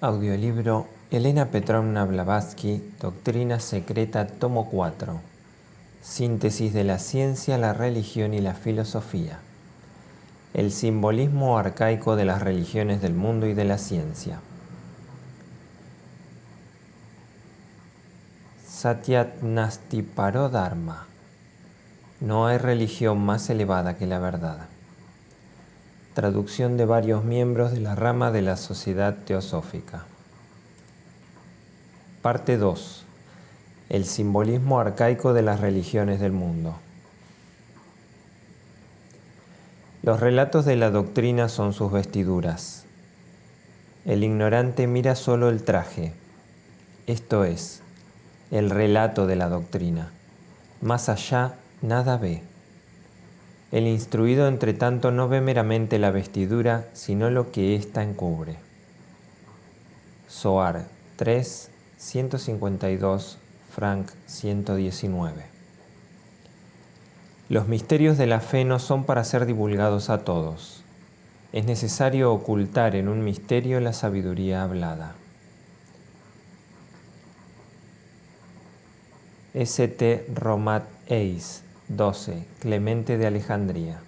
Audiolibro Elena Petrovna Blavatsky, Doctrina Secreta, tomo 4. Síntesis de la ciencia, la religión y la filosofía. El simbolismo arcaico de las religiones del mundo y de la ciencia. Satyat Nasti Paro Dharma. No hay religión más elevada que la verdad. Traducción de varios miembros de la rama de la Sociedad Teosófica. Parte 2. El simbolismo arcaico de las religiones del mundo. Los relatos de la doctrina son sus vestiduras. El ignorante mira solo el traje, esto es, el relato de la doctrina. Más allá, nada ve. El instruido, entre tanto, no ve meramente la vestidura, sino lo que ésta encubre. Zohar 3, 152, Frank 119. Los misterios de la fe no son para ser divulgados a todos. Es necesario ocultar en un misterio la sabiduría hablada. St. Romat Eis 12, Clemente de Alejandría.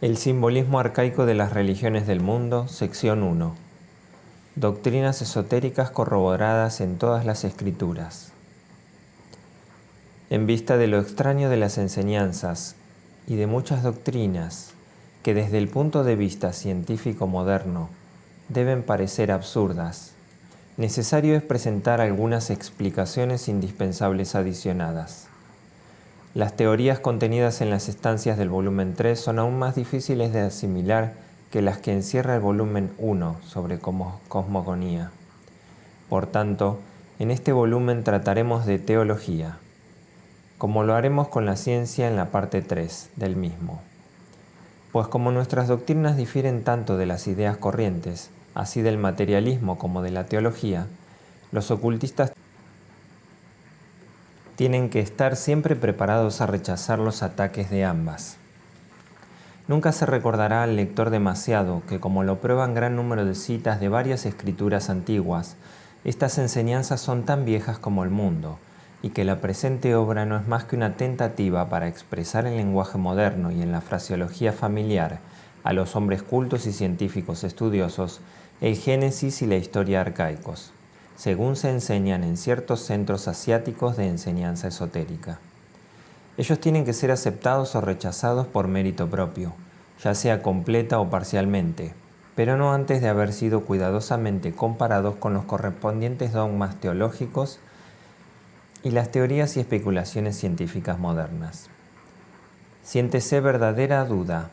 El simbolismo arcaico de las religiones del mundo, sección 1. Doctrinas esotéricas corroboradas en todas las escrituras. En vista de lo extraño de las enseñanzas y de muchas doctrinas que desde el punto de vista científico moderno deben parecer absurdas, necesario es presentar algunas explicaciones indispensables adicionadas. Las teorías contenidas en las estancias del volumen 3 son aún más difíciles de asimilar que las que encierra el volumen 1 sobre cosmogonía. Por tanto, en este volumen trataremos de teología, como lo haremos con la ciencia en la parte 3 del mismo. Pues como nuestras doctrinas difieren tanto de las ideas corrientes, así del materialismo como de la teología, los ocultistas tienen que estar siempre preparados a rechazar los ataques de ambas. Nunca se recordará al lector demasiado que, como lo prueban gran número de citas de varias escrituras antiguas, estas enseñanzas son tan viejas como el mundo, y que la presente obra no es más que una tentativa para expresar en lenguaje moderno y en la fraseología familiar a los hombres cultos y científicos estudiosos el génesis y la historia arcaicos, según se enseñan en ciertos centros asiáticos de enseñanza esotérica. Ellos tienen que ser aceptados o rechazados por mérito propio, ya sea completa o parcialmente, pero no antes de haber sido cuidadosamente comparados con los correspondientes dogmas teológicos y las teorías y especulaciones científicas modernas. Siéntese verdadera duda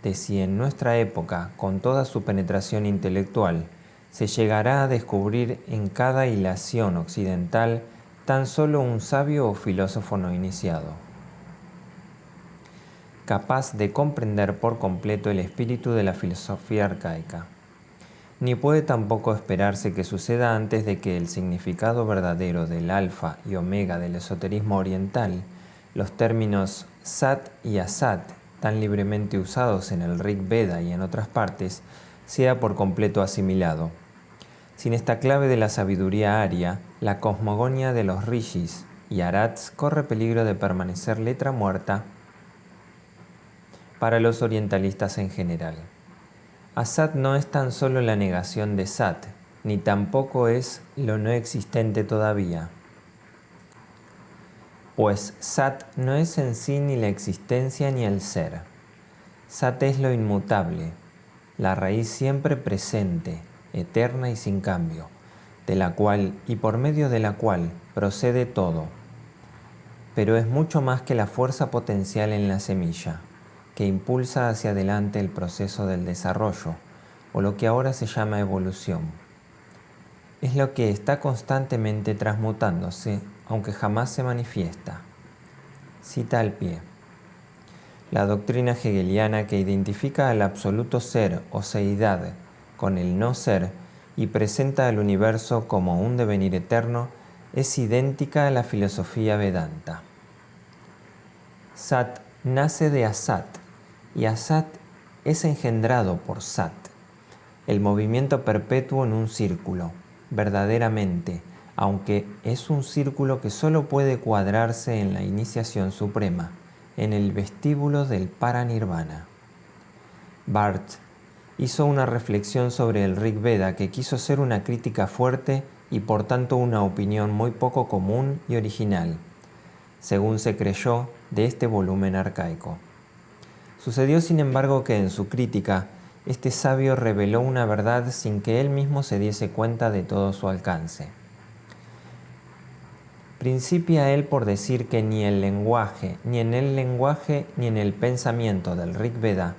de si en nuestra época, con toda su penetración intelectual, se llegará a descubrir en cada hilación occidental tan solo un sabio o filósofo no iniciado, capaz de comprender por completo el espíritu de la filosofía arcaica. Ni puede tampoco esperarse que suceda antes de que el significado verdadero del alfa y omega del esoterismo oriental, los términos Sat y Asat, tan libremente usados en el Rig Veda y en otras partes, sea por completo asimilado. Sin esta clave de la sabiduría aria, la cosmogonía de los rishis y arats corre peligro de permanecer letra muerta para los orientalistas en general. Asat no es tan solo la negación de Sat, ni tampoco es lo no existente todavía. Pues Sat no es en sí ni la existencia ni el ser. Sat es lo inmutable, la raíz siempre presente, eterna y sin cambio, de la cual y por medio de la cual procede todo. Pero es mucho más que la fuerza potencial en la semilla, que impulsa hacia adelante el proceso del desarrollo, o lo que ahora se llama evolución. Es lo que está constantemente transmutándose, aunque jamás se manifiesta. Cita al pie. La doctrina hegeliana que identifica al absoluto ser o seidad con el no ser y presenta al universo como un devenir eterno es idéntica a la filosofía Vedanta. Sat nace de Asat y Asat es engendrado por Sat, el movimiento perpetuo en un círculo, verdaderamente, aunque es un círculo que solo puede cuadrarse en la iniciación suprema, en el vestíbulo del Paranirvana. Barth hizo una reflexión sobre el Rig Veda que quiso ser una crítica fuerte y por tanto una opinión muy poco común y original, según se creyó de este volumen arcaico. Sucedió sin embargo que en su crítica, este sabio reveló una verdad sin que él mismo se diese cuenta de todo su alcance. Principia él por decir que ni en el lenguaje ni en el pensamiento del Rig Veda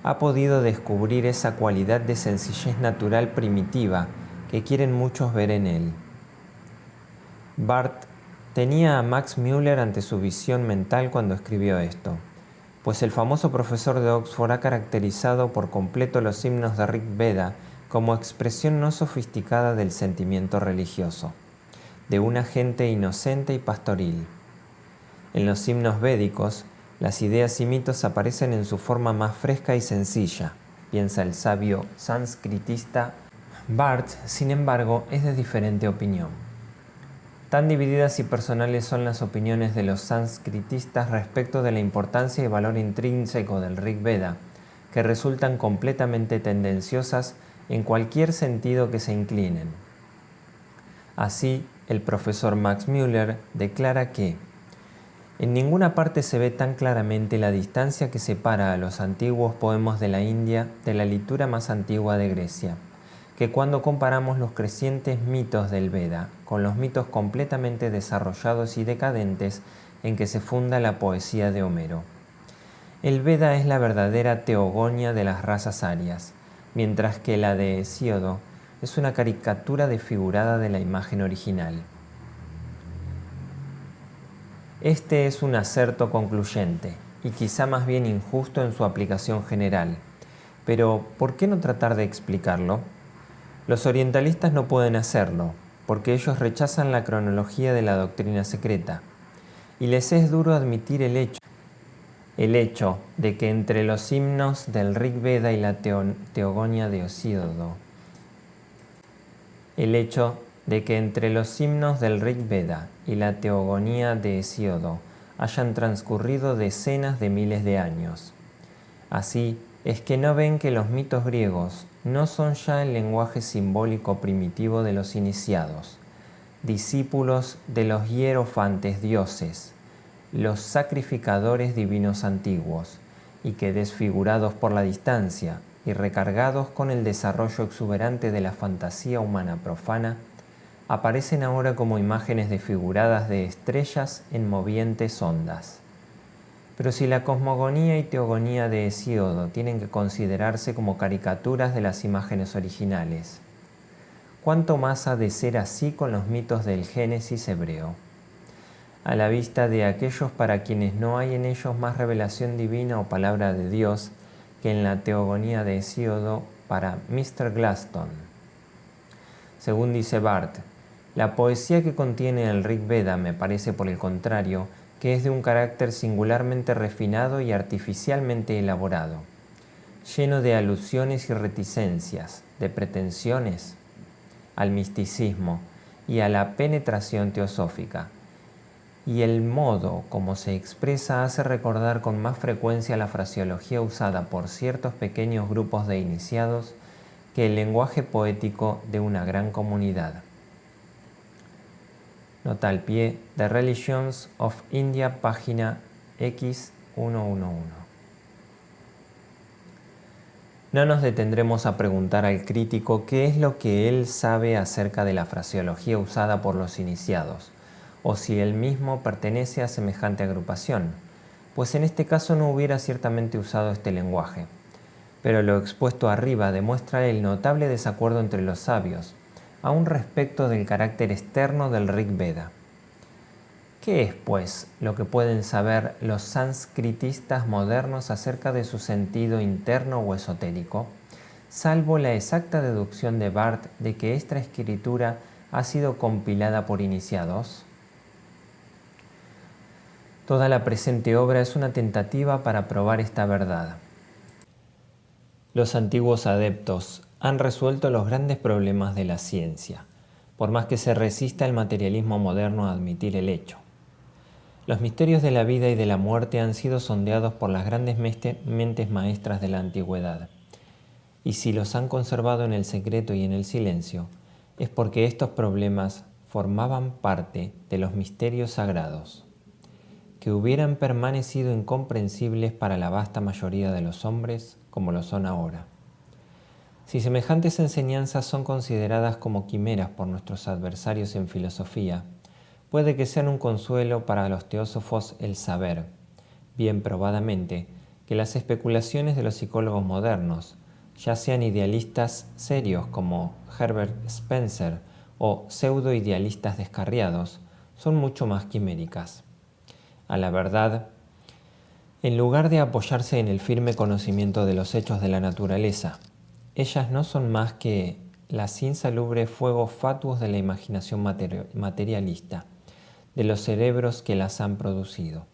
ha podido descubrir esa cualidad de sencillez natural primitiva que quieren muchos ver en él. Barth tenía a Max Müller ante su visión mental cuando escribió esto, pues el famoso profesor de Oxford ha caracterizado por completo los himnos de Rig Veda como expresión no sofisticada del sentimiento religioso, de una gente inocente y pastoril. En los himnos védicos, las ideas y mitos aparecen en su forma más fresca y sencilla, piensa el sabio sánscritista. Barth, sin embargo, es de diferente opinión. Tan divididas y personales son las opiniones de los sánscritistas respecto de la importancia y valor intrínseco del Rig Veda, que resultan completamente tendenciosas en cualquier sentido que se inclinen. Así, el profesor Max Müller declara que en ninguna parte se ve tan claramente la distancia que separa a los antiguos poemas de la India de la literatura más antigua de Grecia, que cuando comparamos los crecientes mitos del Veda con los mitos completamente desarrollados y decadentes en que se funda la poesía de Homero. El Veda es la verdadera teogonia de las razas arias, mientras que la de Hesíodo es una caricatura desfigurada de la imagen original. Este es un acerto concluyente, y quizá más bien injusto en su aplicación general. Pero, ¿por qué no tratar de explicarlo? Los orientalistas no pueden hacerlo, porque ellos rechazan la cronología de la doctrina secreta, y les es duro admitir el hecho de que entre los himnos del Rig Veda y la teogonia de Hesíodo, hayan transcurrido decenas de miles de años. Así es que no ven que los mitos griegos no son ya el lenguaje simbólico primitivo de los iniciados, discípulos de los hierofantes dioses, los sacrificadores divinos antiguos, y que desfigurados por la distancia y recargados con el desarrollo exuberante de la fantasía humana profana, aparecen ahora como imágenes desfiguradas de estrellas en movientes ondas. Pero si la cosmogonía y teogonía de Hesíodo tienen que considerarse como caricaturas de las imágenes originales, ¿cuánto más ha de ser así con los mitos del Génesis hebreo? A la vista de aquellos para quienes no hay en ellos más revelación divina o palabra de Dios que en la teogonía de Hesíodo para Mr. Gladstone. Según dice Barth, la poesía que contiene el Rig Veda me parece, por el contrario, que es de un carácter singularmente refinado y artificialmente elaborado, lleno de alusiones y reticencias, de pretensiones al misticismo y a la penetración teosófica, y el modo como se expresa hace recordar con más frecuencia la fraseología usada por ciertos pequeños grupos de iniciados que el lenguaje poético de una gran comunidad. Nota al pie: The Religions of India, página X111. No nos detendremos a preguntar al crítico qué es lo que él sabe acerca de la fraseología usada por los iniciados, o si él mismo pertenece a semejante agrupación, pues en este caso no hubiera ciertamente usado este lenguaje. Pero lo expuesto arriba demuestra el notable desacuerdo entre los sabios, aún respecto del carácter externo del Rig Veda. ¿Qué es, pues, lo que pueden saber los sánscritistas modernos acerca de su sentido interno o esotérico, salvo la exacta deducción de Barth de que esta escritura ha sido compilada por iniciados? Toda la presente obra es una tentativa para probar esta verdad. Los antiguos adeptos han resuelto los grandes problemas de la ciencia, por más que se resista el materialismo moderno a admitir el hecho. Los misterios de la vida y de la muerte han sido sondeados por las grandes mentes maestras de la antigüedad, y si los han conservado en el secreto y en el silencio, es porque estos problemas formaban parte de los misterios sagrados, que hubieran permanecido incomprensibles para la vasta mayoría de los hombres como lo son ahora. Si semejantes enseñanzas son consideradas como quimeras por nuestros adversarios en filosofía, puede que sean un consuelo para los teósofos el saber, bien probadamente, que las especulaciones de los psicólogos modernos, ya sean idealistas serios como Herbert Spencer o pseudo-idealistas descarriados, son mucho más quiméricas. A la verdad, en lugar de apoyarse en el firme conocimiento de los hechos de la naturaleza, ellas no son más que las insalubres fuegos fatuos de la imaginación materialista, de los cerebros que las han producido.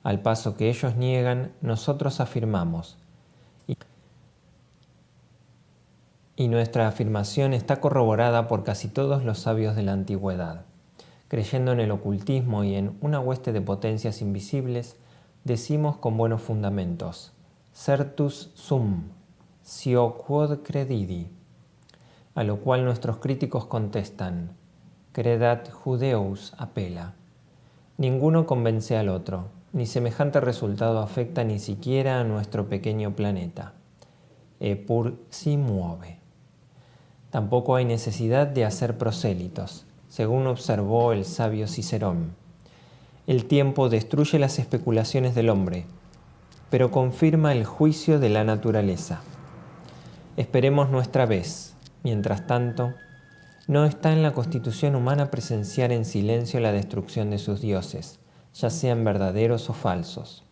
Al paso que ellos niegan, nosotros afirmamos, y nuestra afirmación está corroborada por casi todos los sabios de la antigüedad. Creyendo en el ocultismo y en una hueste de potencias invisibles, decimos con buenos fundamentos, certus sum, sio quod credidi, a lo cual nuestros críticos contestan, credat judeus apela. Ninguno convence al otro, ni semejante resultado afecta ni siquiera a nuestro pequeño planeta. Pur si muove. Tampoco hay necesidad de hacer prosélitos, según observó el sabio Cicerón. El tiempo destruye las especulaciones del hombre, pero confirma el juicio de la naturaleza. Esperemos nuestra vez. Mientras tanto, no está en la constitución humana presenciar en silencio la destrucción de sus dioses, ya sean verdaderos o falsos.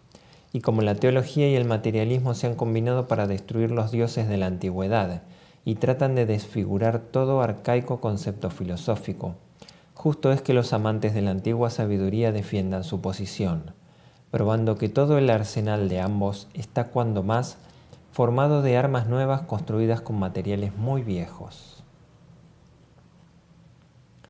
Y como la teología y el materialismo se han combinado para destruir los dioses de la antigüedad y tratan de desfigurar todo arcaico concepto filosófico, justo es que los amantes de la antigua sabiduría defiendan su posición, probando que todo el arsenal de ambos está cuando más formado de armas nuevas construidas con materiales muy viejos.